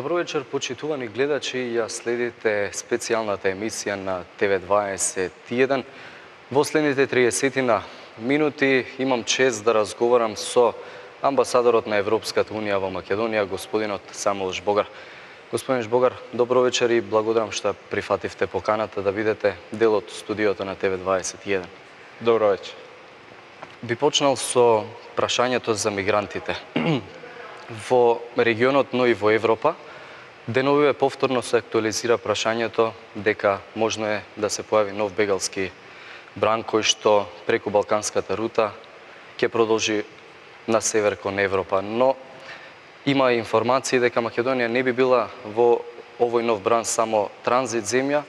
Добро вечер, почитувани гледачи, ја следите специјалната емисија на ТВ21. Во следните 30 минути имам чест да разговарам со амбасадорот на Европската Унија во Македонија, господинот Жбогар. Господин Жбогар, добро вечер и благодарам што прифативте поканата да бидете дел од студиото на ТВ21. Добро вечер. Би почнал со прашањето за мигрантите. Во регионот, но и во Европа, деновиве повторно се актуализира прашањето дека можно е да се појави нов бегалски бран кој што преку балканската рута ќе продолжи на север кон Европа. Но има информации дека Македонија не би била во овој нов бран само транзит земја,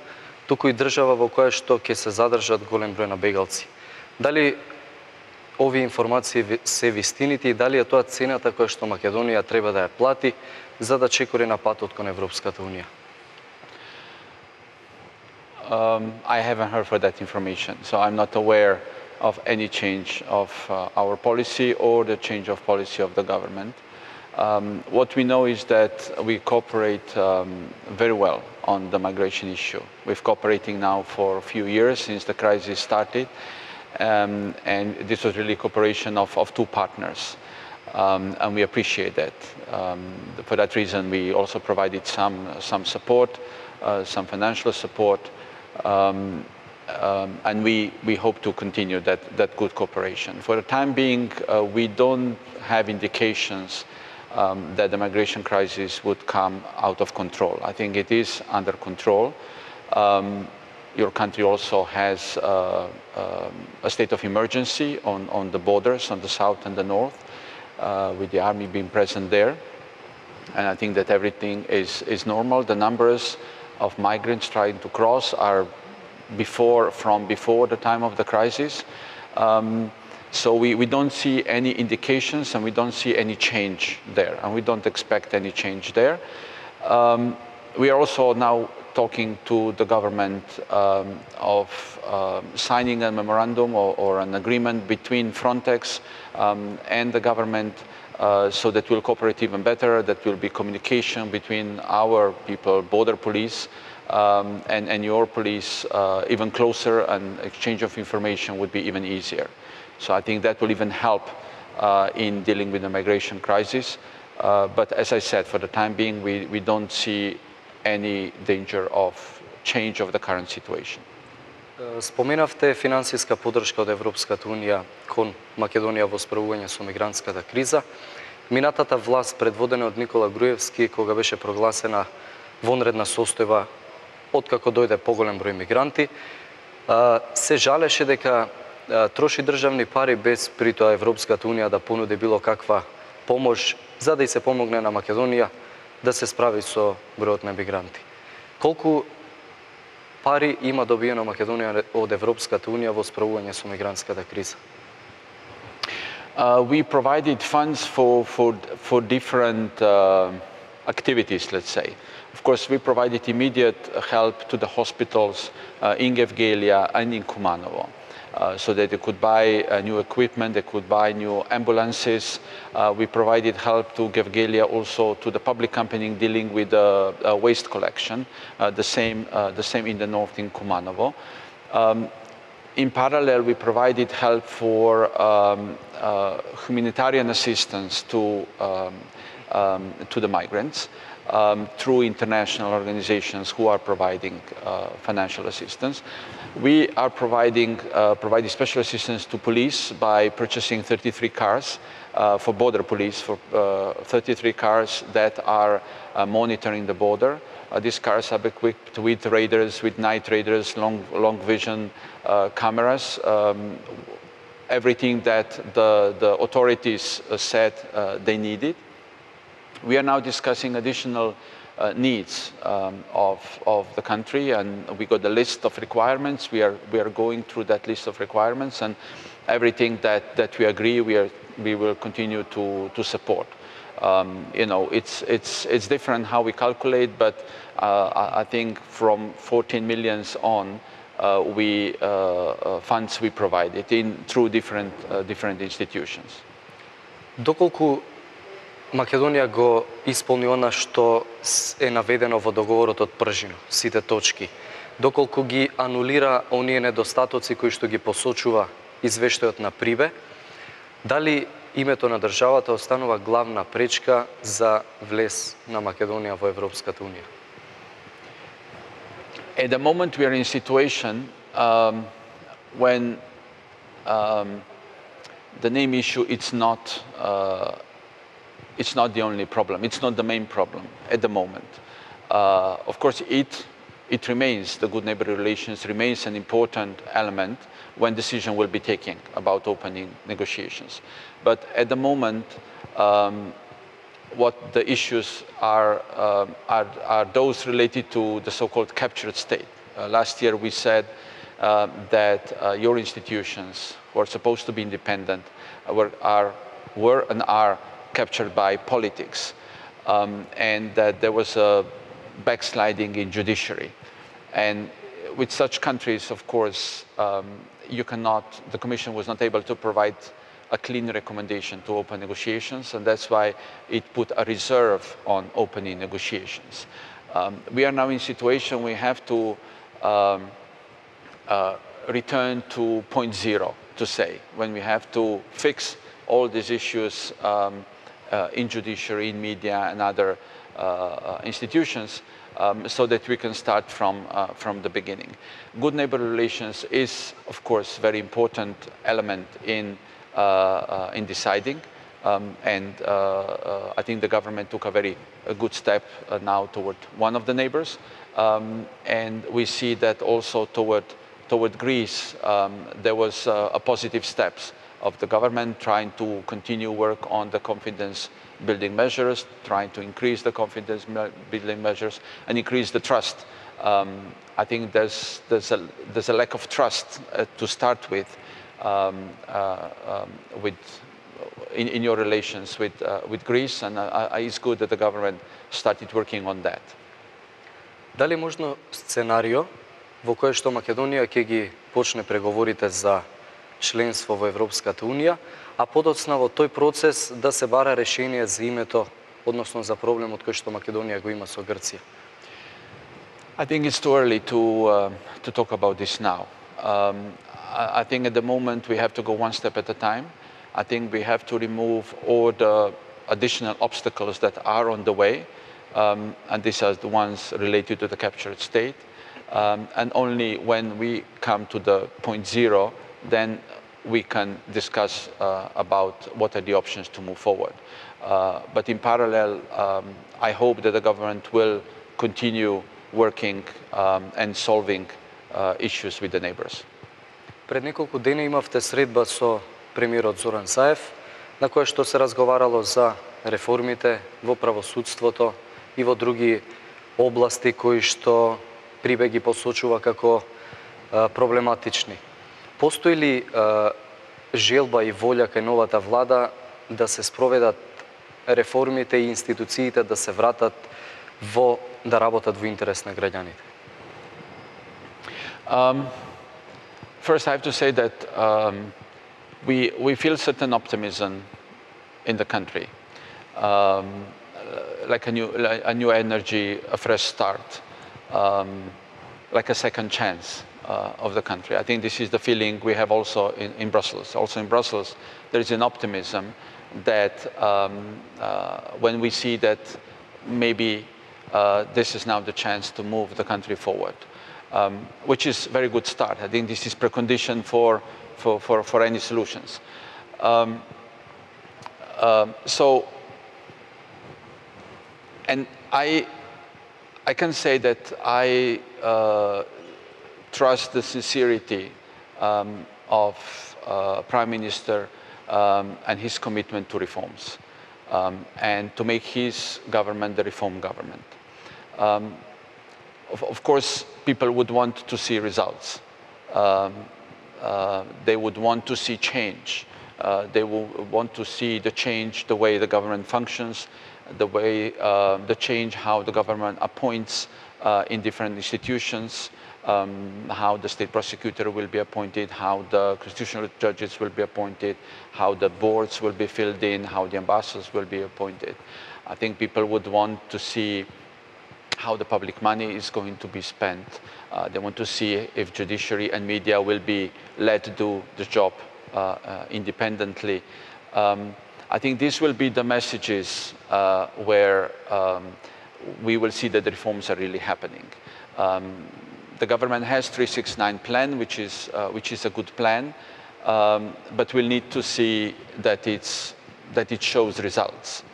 туку и држава во која што ќе се задржат голем број на бегалци. Дали овие информации се вистините и дали е тоа цената која што Македонија треба да ја плати за да чекори на патот кон Европската Унија? I haven't heard for that information, so I'm not aware of any change of our policy or the change of policy of the government. What we know is that we cooperate very well on the migration issue. We've cooperating now for a few years since the crisis started. And this was really cooperation of two partners, and we appreciate that. For that reason, we also provided some support, some financial support, and we hope to continue that good cooperation. For the time being, we don't have indications that the migration crisis would come out of control. I think it is under control. Your country also has a state of emergency on the borders, on the south and the north, with the army being present there. And I think that everything is normal. The numbers of migrants trying to cross are from before the time of the crisis. So we don't see any indications and we don't see any change there, and we don't expect any change there. We are also now talking to the government of signing a memorandum or an agreement between Frontex and the government so that we'll cooperate even better, that will be communication between our people, border police, and your police even closer, and exchange of information would be even easier. So I think that will even help in dealing with the migration crisis. But as I said, for the time being, we don't see any danger of change of the current situation. Споменавте финансиска поддршка од Европската Унија кон Македонија во справување со мигрантската криза. Минатата власт, предводена од Никола Груевски, кога беше прогласена вонредна состојба откако дојде поголем број мигранти, се жалеше дека троши државни пари без при тоа Европската Унија да понуди било каква помош за да и се помогне на Македонија да се справи со бројот на мигранти. Колку пари има добиено Македонија од Европската Унија во справување со мигрантската криза? We provided funds for different activities, let's say. Of course, we provided immediate help to the hospitals in Gevgelija and in Kumanovo. So that they could buy new equipment, they could buy new ambulances. We provided help to Gevgelija, also to the public company dealing with waste collection, the same in the north in Kumanovo. In parallel, we provided help for humanitarian assistance to the migrants through international organizations who are providing financial assistance. We are providing special assistance to police by purchasing 33 cars for border police, for 33 cars that are monitoring the border. These cars are equipped with radars, with night radars, long vision cameras, everything that the authorities said they needed. We are now discussing additional needs of the country, and we got a list of requirements. We are going through that list of requirements, and everything that we agree, we will continue to support. You know, it's different how we calculate, but I think from 14 millions on, funds we provided through different institutions. Доколку Македонија го исполни она што е наведено во договорот од Пржино, сите точки. Доколку ги анулира оние недостатоци кои што ги посочува извештајот на Прибе, дали името на државата останува главна пречка за влез на Македонија во Европската Унија? At the moment we are in a situation when the name issue it's not the only problem. It's not the main problem at the moment. Of course, it remains, the good neighborly relations remains an important element when decision will be taken about opening negotiations. But at the moment, what the issues are those related to the so-called captured state. Last year we said that your institutions who are supposed to be independent were and are captured by politics, and that there was a backsliding in judiciary. And with such countries, of course, the Commission was not able to provide a clean recommendation to open negotiations, and that's why it put a reserve on opening negotiations. We are now in a situation we have to return to point zero, to say, when we have to fix all these issues in judiciary, in media, and other institutions, so that we can start from the beginning. Good neighborly relations is, of course, a very important element in deciding, and I think the government took a good step now toward one of the neighbors, and we see that also toward Greece there was a positive steps of the government trying to continue work on the confidence building measures, trying to increase the confidence building measures and increase the trust. I think there's a lack of trust to start with in your relations with Greece, and it's good that the government started working on that. Дали можно сценарио во кое што Македонија ќе ги почне преговорите за членство во Европската Унија, а подоцна во тој процес да се бара решение за името, односно за проблемот кој што Македонија го има со Грција? I think it's too early to talk about this now. I think at the moment we have to go one step at a time. I think we have to remove all the additional obstacles that are on the way, and these are the ones related to the captured state. And only when we come to the point zero, then we can discuss about what are the options to move forward. But in parallel, I hope that the government will continue working and solving issues with the neighbors. Пред неколку дена имавте средба со премиерот Зоран Заев, на која што се разговарало за реформите во правосудството и во други области кои што Прибе ги посочува како проблематични. Постои ли желба и волја кај новата влада да се спроведат реформите и институциите да се вратат да работат во интерес на граѓаните? First, I have to say that we feel certain optimism in the country, like a new energy, a fresh start, like a second chance of the country. I think this is the feeling we have also in Brussels. Also in Brussels, there is an optimism that when we see that maybe this is now the chance to move the country forward, which is a very good start. I think this is precondition for any solutions. And I can say that I trust the sincerity of Prime Minister and his commitment to reforms and to make his government the reform government. Of course, people would want to see results. They would want to see change. They will want to see the change, the way the government functions, the change how the government appoints in different institutions, how the state prosecutor will be appointed, how the constitutional judges will be appointed, how the boards will be filled in, how the ambassadors will be appointed. I think people would want to see how the public money is going to be spent. They want to see if judiciary and media will be led to do the job independently. I think these will be the messages where we will see that the reforms are really happening. The government has 369 plan, which is a good plan, but we'll need to see that it shows results.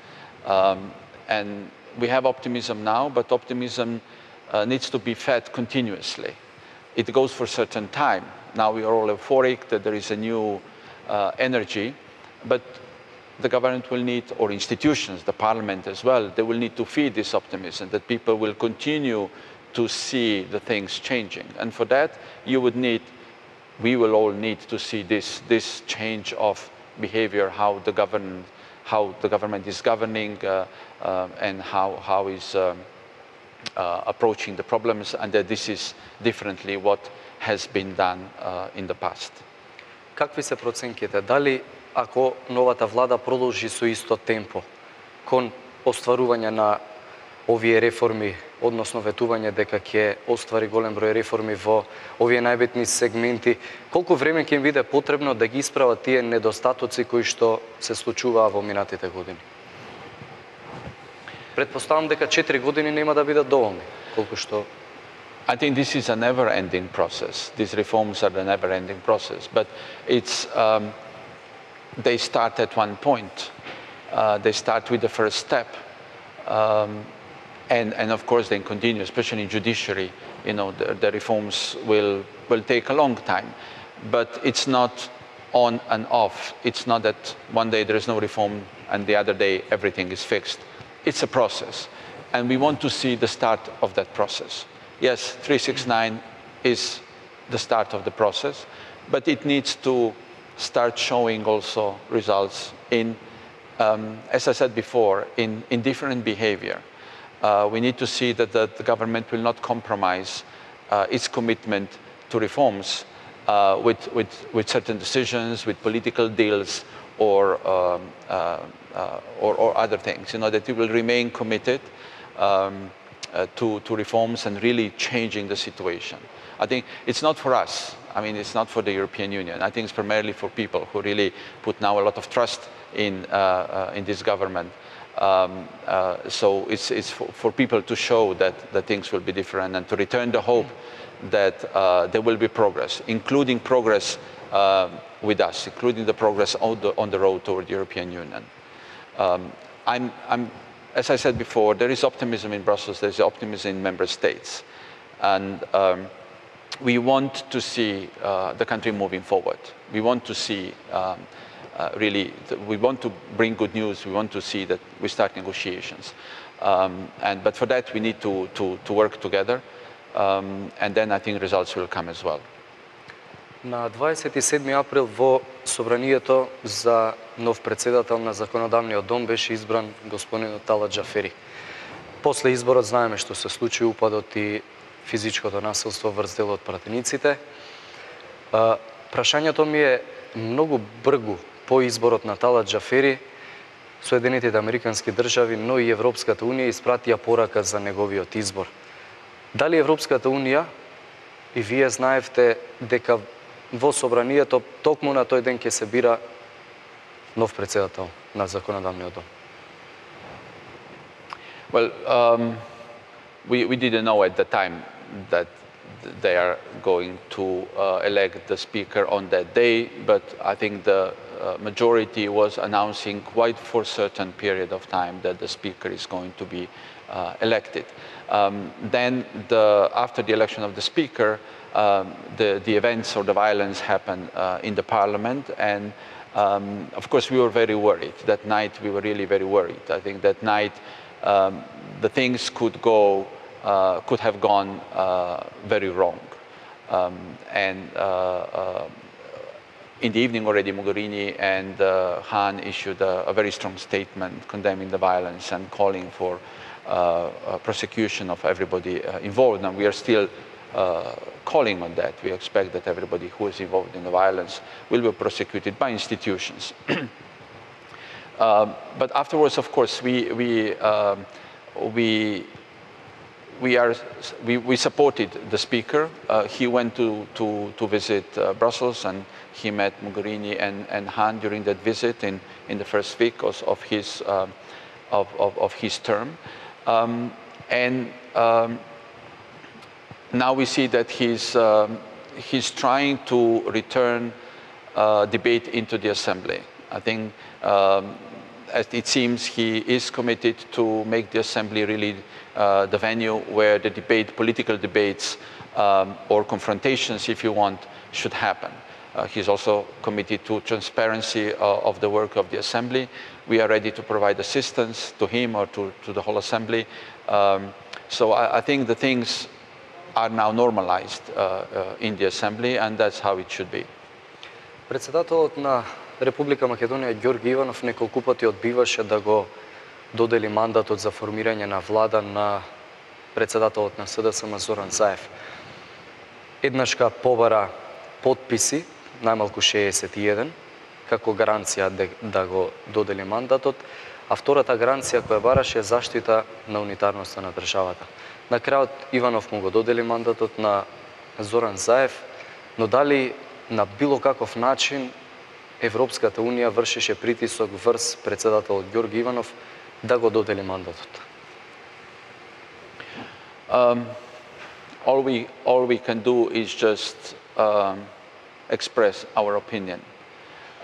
And we have optimism now, but optimism needs to be fed continuously. It goes for a certain time. Now we are all euphoric that there is a new energy, but the government will need, or institutions, the parliament as well, they will need to feed this optimism, that people will continue to see the things changing. And for that, we will all need to see this change of behavior, how the government is governing and how is approaching the problems, and that this is differently what has been done in the past. Какви се проценките? Дали ако новата влада продолжи со исто темпо кон остварување на овие реформи, односно ветување дека ќе оствари голем број реформи во овие најбитни сегменти, колку време ќе им биде потребно да ги исправат тие недостатоци кои што се случуваа во минатите години? Предпоставам дека 4 години нема да бидат доволни, колку што I think this is a never-ending process. These reforms are a never-ending process, but it's they start at one point. They start with the first step, and of course they continue, especially in judiciary. You know, the reforms will take a long time, but it's not on and off. It's not that one day there is no reform and the other day everything is fixed. It's a process, and we want to see the start of that process. Yes, 369 is the start of the process, but it needs to start showing also results in, as I said before, in different behavior. We need to see that the government will not compromise its commitment to reforms with certain decisions, with political deals, or other things. You know, that it will remain committed to reforms and really changing the situation. I think it's not for us. I mean, it's not for the European Union. I think it's primarily for people who really put now a lot of trust in this government. So it's for people to show that things will be different and to return the hope that there will be progress, including progress with us, including the progress on the road toward the European Union. As I said before, there is optimism in Brussels, there is optimism in member states. And we want to see the country moving forward. We want to see, we want to bring good news. We want to see that we start negotiations. But for that, we need to work together. And then I think results will come as well. На 27 април во собранието за нов председател на Законодавниот дом беше избран господинот Талат Џафери. После изборот знаеме што се случи, упадот и физичкото насилство врз дел од пратениците. Прашањето ми е многу бргу по изборот на Талат Џафери, Соединетите Американски држави, но и Европската унија испратија порака за неговиот избор. Дали Европската унија и вие знаевте дека во собранието токму на тој ден ќе се бира нов председател на Законодавниот дом? Well, we didn't know at the time that they are going to elect the speaker on that day, but I think the majority was announcing quite for a certain period of time that the speaker is going to be elected. Then after the election of the speaker, the events or the violence happened in the parliament, and of course we were very worried. That night we were really very worried. I think that night the things could have gone very wrong. In the evening already, Mogherini and Hahn issued a very strong statement condemning the violence and calling for prosecution of everybody involved. And we are still calling on that. We expect that everybody who is involved in the violence will be prosecuted by institutions. But afterwards, of course, we supported the speaker. He went to visit Brussels, and he met Mogherini and Hahn during that visit in the first week of his term. Now we see that he's trying to return debate into the assembly. I think as it seems he is committed to make the assembly really the venue where the debate, political debates or confrontations, if you want, should happen. He's also committed to transparency of the work of the assembly. We are ready to provide assistance to him or to the whole assembly. So I think the things are now normalized in the assembly, and that's how it should be. Председателот на Република Македонија Ѓорги Иванов неколку пати одбиваше да го додели мандатот за формирање на влада на председателот на СДСМ Зоран Заев. Еднашка побара подписи, најмалку 61, како гаранција да го додели мандатот, а втората гаранција која бараше е заштита на унитарноста на државата. На крајот Иванов му го додели мандатот на Зоран Заев, но дали на било каков начин Европската унија вршеше притисок врз председателот Ѓорги Иванов да го додели мандатот? All we can do is just express our opinion.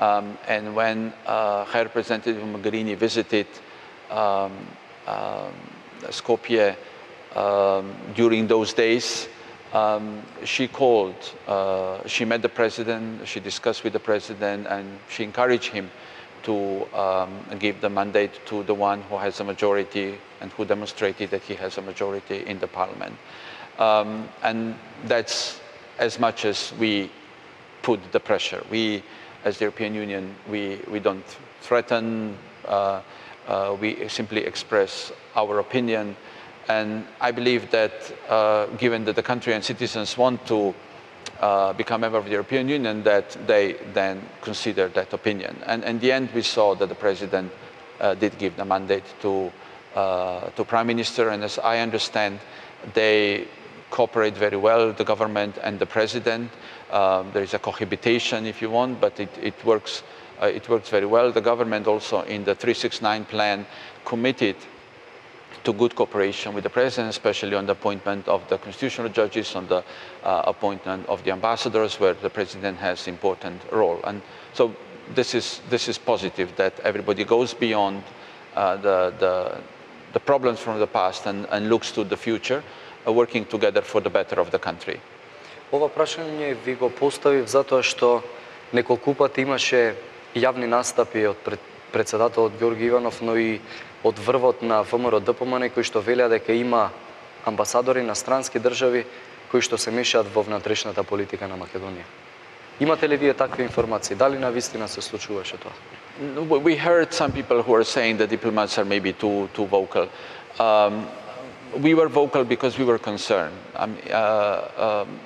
And when High Representative Mogherini visited Skopje during those days, she called, she met the president, she discussed with the president, and she encouraged him to give the mandate to the one who has a majority and who demonstrated that he has a majority in the parliament. And that's as much as we put the pressure. We, as the European Union, we don't threaten, we simply express our opinion. And I believe that given that the country and citizens want to become a member of the European Union, that they then consider that opinion. And in the end, we saw that the president did give the mandate to Prime Minister, and as I understand, they cooperate very well, the government and the president. There is a cohabitation, if you want, but it works very well. The government also in the 369 plan committed to good cooperation with the president, especially on the appointment of the constitutional judges, on the appointment of the ambassadors, where the president has important role. And so this is positive that everybody goes beyond the problems from the past and looks to the future, working together for the better of the country. Ова прашање ви го поставив затоа што неколку пати имаше јавни настапи од председателот Ѓорги Иванов, но и од врвот на ВМРО ДПМН, кои што велеа дека има амбасадори на странски држави кои што се мешаат во внатрешната политика на Македонија. Имате ли вие такви информации? Дали навистина се случуваше тоа? We heard some people who are saying that diplomats are maybe too vocal. We were vocal because we were concerned.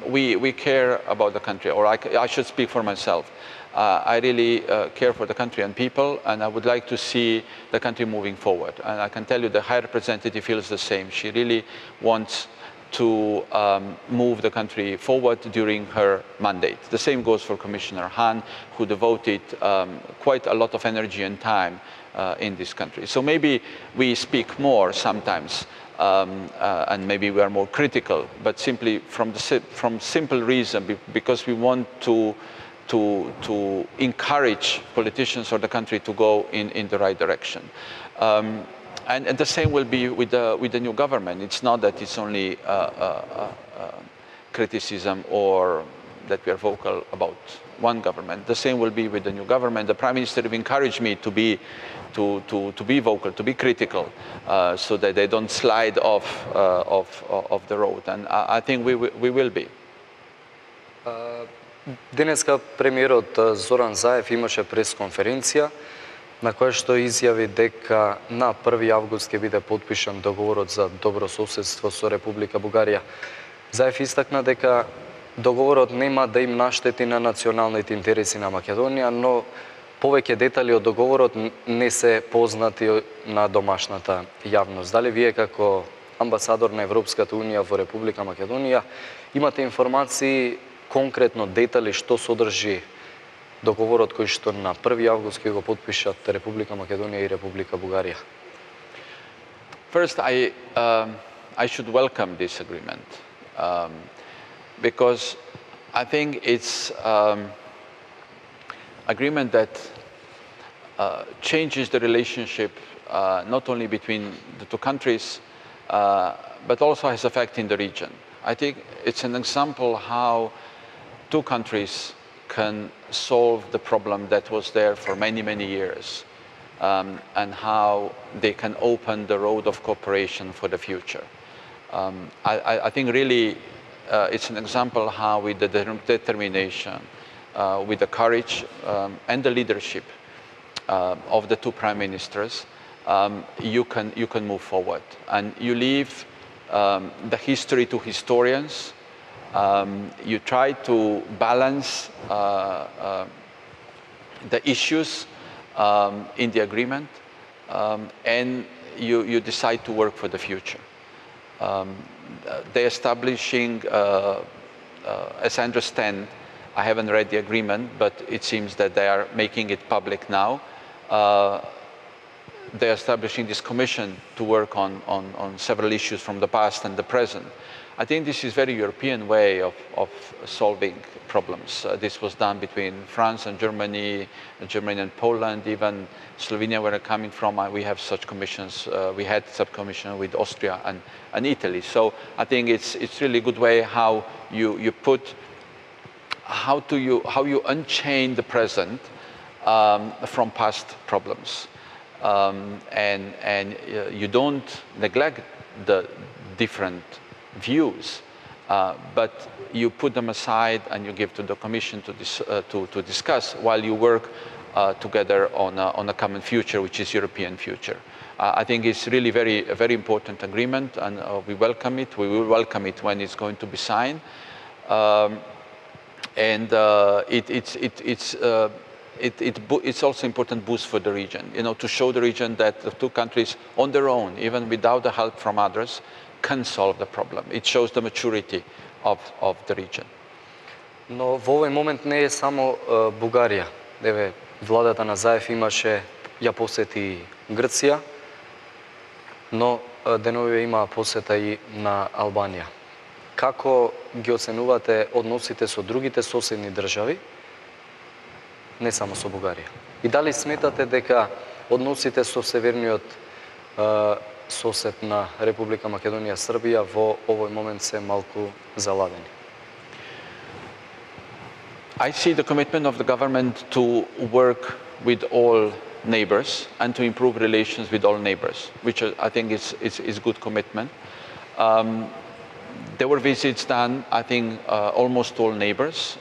We care about the country, or I should speak for myself. I really care for the country and people, and I would like to see the country moving forward. And I can tell you the High Representative feels the same. She really wants to move the country forward during her mandate. The same goes for Commissioner Hahn, who devoted quite a lot of energy and time in this country. So maybe we speak more sometimes, and maybe we are more critical, but simply from simple reason, because we want to encourage politicians or the country to go in the right direction. And the same will be with the new government. It's not that it's only criticism or that we are vocal about one government. The same will be with the new government. The Prime Minister encouraged me to be vocal, to be critical, so that they don't slide off the road. And I think we will be. Денеска премиерот Зоран Заев имаше пресконференција на која што изјави дека на 1 август ќе биде потпишан договорот за добро соседство со Република Бугарија. Заев истакна дека договорот нема да им наштети на националните интереси на Македонија, но повеќе детали од договорот не се познати на домашната јавност. Дали вие како амбасадор на Европската Унија во Република Македонија имате информации, конкретно детали што содржи договорот кој што на 1 август ќе го потпишат Република Македонија и Република Бугарија? First, I should welcome this agreement because I think it's agreement that changes the relationship not only between the two countries, but also has effect in the region. I think it's an example how two countries can solve the problem that was there for many, many years, and how they can open the road of cooperation for the future. I think really it's an example how with the determination, with the courage and the leadership of the two prime ministers, you can move forward, and you leave the history to historians. You try to balance the issues in the agreement, and you decide to work for the future. They're establishing, as I understand, I haven't read the agreement, but it seems that they are making it public now. They're establishing this commission to work on several issues from the past and the present. I think this is a very European way of solving problems. This was done between France and Germany and Poland, even Slovenia, where I'm coming from. We have such commissions. We had subcommission with Austria and Italy. So I think it's really a good way how you put, how you unchain the present from past problems, and you don't neglect the different views, but you put them aside and you give to the Commission to discuss while you work together on a common future, which is European future. I think it's really a very important agreement, and we welcome it. We will welcome it when it's going to be signed, and it's also important boost for the region. You know, to show the region that the two countries on their own, even without the help from others, can solve the problem. It shows the maturity of the region. Но во овој момент не е само Бугарија. Еве, владата на Заев ја посети Грција, но деновиве има посета и на Албанија. Како ги оценувате односите со другите соседни држави, не само со Бугарија? И дали сметате дека односите со северниот сосед на Република Македонија, Србија, во овој момент се малку заладени? I see the commitment of the government to work with all neighbors and to improve relations with all neighbors, which I think is good commitment. There were visits done, I think, almost all neighbors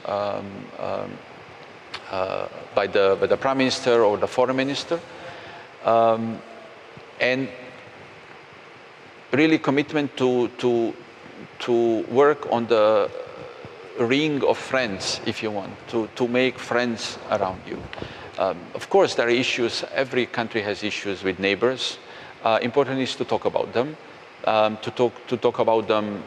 by the Prime Minister or the Foreign Minister, and really commitment to work on the ring of friends, if you want, to make friends around you. Of course, there are issues. Every country has issues with neighbors. Important is to talk about them, to talk about them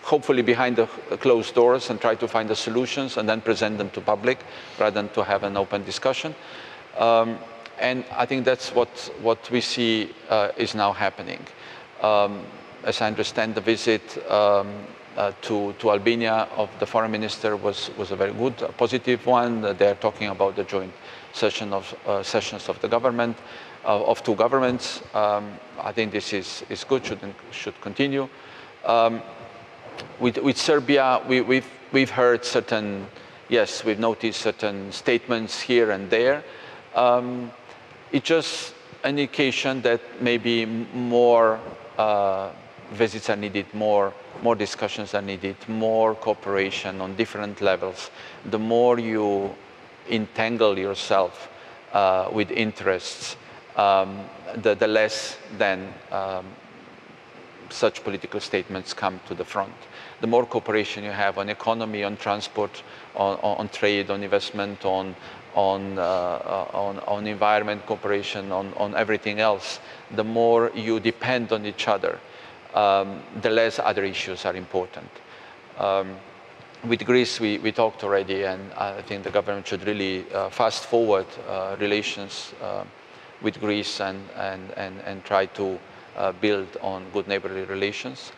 hopefully behind the closed doors, and try to find the solutions and then present them to public rather than to have an open discussion. And I think that's what we see is now happening. As I understand, the visit to Albania of the Foreign Minister was a very good, positive one. They're talking about the joint sessions of the government, of two governments. I think this is good, should continue. With Serbia, we've heard certain, yes, we've noticed certain statements here and there. It's just an indication that maybe more visits are needed, more discussions are needed, more cooperation on different levels. The more you entangle yourself with interests, the less then such political statements come to the front. The more cooperation you have on economy, on transport, on trade, on investment, on environment cooperation, on everything else, the more you depend on each other, the less other issues are important. With Greece, we talked already, and I think the government should really fast forward relations with Greece and try to build on good neighborly relations.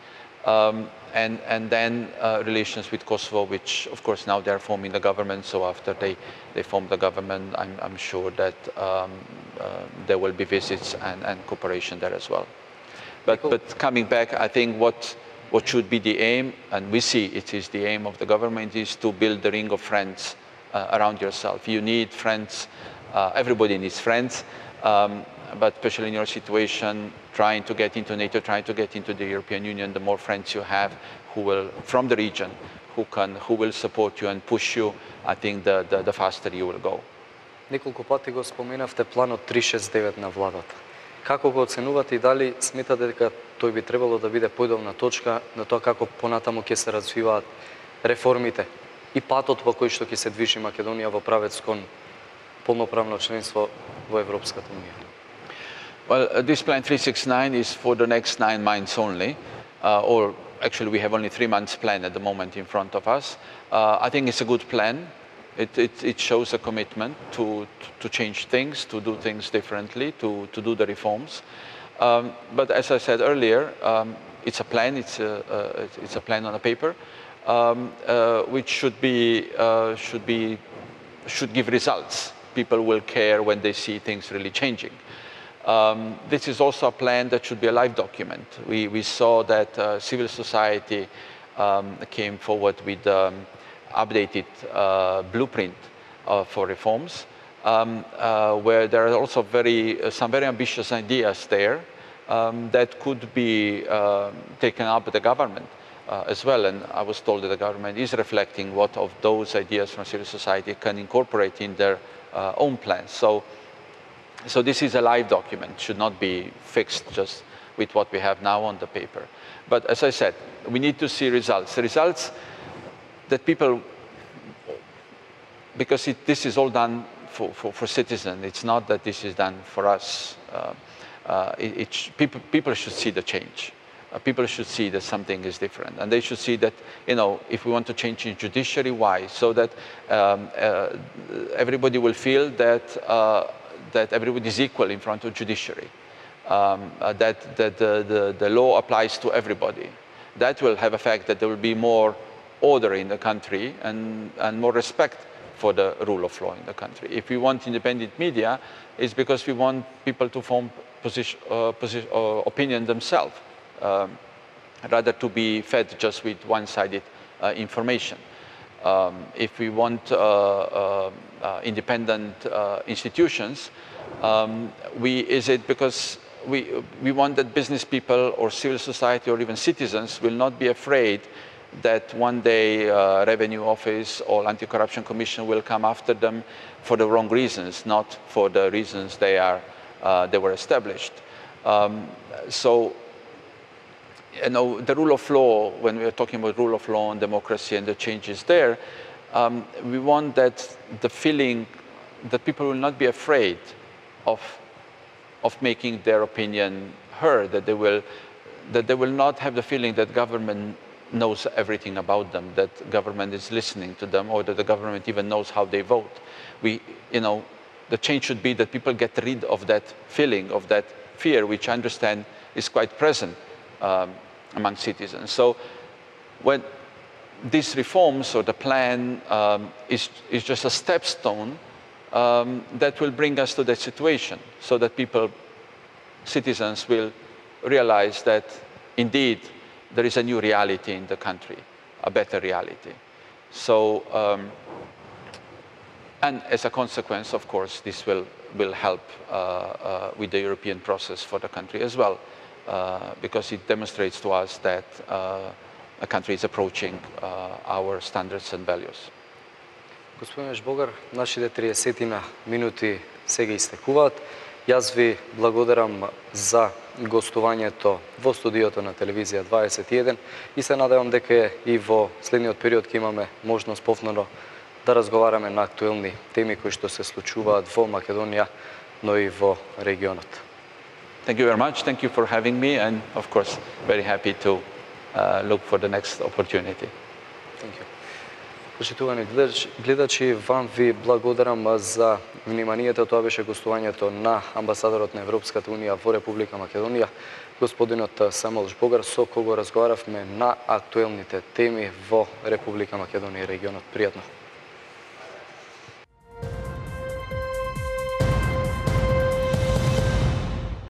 And then relations with Kosovo, which of course now they're forming the government, so after they form the government, I'm sure that there will be visits and cooperation there as well. But coming back, I think what should be the aim, and we see it is the aim of the government, is to build the ring of friends around yourself. You need friends, everybody needs friends, but especially in your situation, trying to get into NATO, trying to get into the European Union, the more friends you have who will, from the region, who will support you and push you, I think the faster you will go. Неколку пати го споменавте планот 369 на владата. Како го оценувате и дали сметате дека тој би требало да биде појдовна точка на тоа како понатаму ќе се развиваат реформите и патот по кој што ќе се движи Македонија во правец кон полноправно членство во Европската унија? Well, this plan 369 is for the next 9 months only, or actually we have only 3 months plan at the moment in front of us. I think it's a good plan. It shows a commitment to change things, to do things differently, to do the reforms. But as I said earlier, it's a plan. It's a plan on a paper, which should give results. People will care when they see things really changing. This is also a plan that should be a live document. We saw that civil society came forward with updated blueprint for reforms, where there are also some very ambitious ideas there that could be taken up by the government as well. And I was told that the government is reflecting what of those ideas from civil society can incorporate in their own plans. So this is a live document, should not be fixed just with what we have now on the paper. But as I said, we need to see results. Results that people, because this is all done for citizens. It's not that this is done for us. People should see the change. People should see that something is different. And they should see that, if we want to change in judiciary, why? So that everybody will feel that everybody is equal in front of judiciary. That the law applies to everybody. That will have effect that there will be more order in the country and more respect for the rule of law in the country. If we want independent media, it's because we want people to form opinion themselves, rather to be fed just with one-sided information. If we want independent institutions, is it because we want that business people or civil society or even citizens will not be afraid that one day Revenue Office or Anti-Corruption Commission will come after them for the wrong reasons, not for the reasons they were established. So, the rule of law, when we are talking about rule of law and democracy and the changes there, we want that the feeling that people will not be afraid of making their opinion heard, that they will not have the feeling that government knows everything about them, that government is listening to them, or that the government even knows how they vote. The change should be that people get rid of that feeling, of that fear, which I understand is quite present among citizens. So when these reforms or the plan is just a stepstone that will bring us to that situation, so that citizens will realize that indeed there is a new reality in the country, a better reality. So, and as a consequence, of course, this will help with the European process for the country as well, because it demonstrates to us that a country is approaching our standards and values. Господин Жбогар, нашите 30 минути сега истекуваат. Јас ви благодарам за гостувањето во студиото на Телевизија 21 и се надевам дека и во следниот период ќе имаме можност повторно да разговараме на актуелни теми кои што се случуваат во Македонија, но и во регионот. Thank you very much. Thank you for having me, and of course, very happy to look for the next opportunity. Thank you. Почитувани гледачи, вам ви благодарам за вниманието. Тоа беше гостувањето на амбасадорот на Европската Унија во Република Македонија, господинот Жбогар, со кого разговаравме на актуелните теми во Република Македонија и регионот. Пријатно.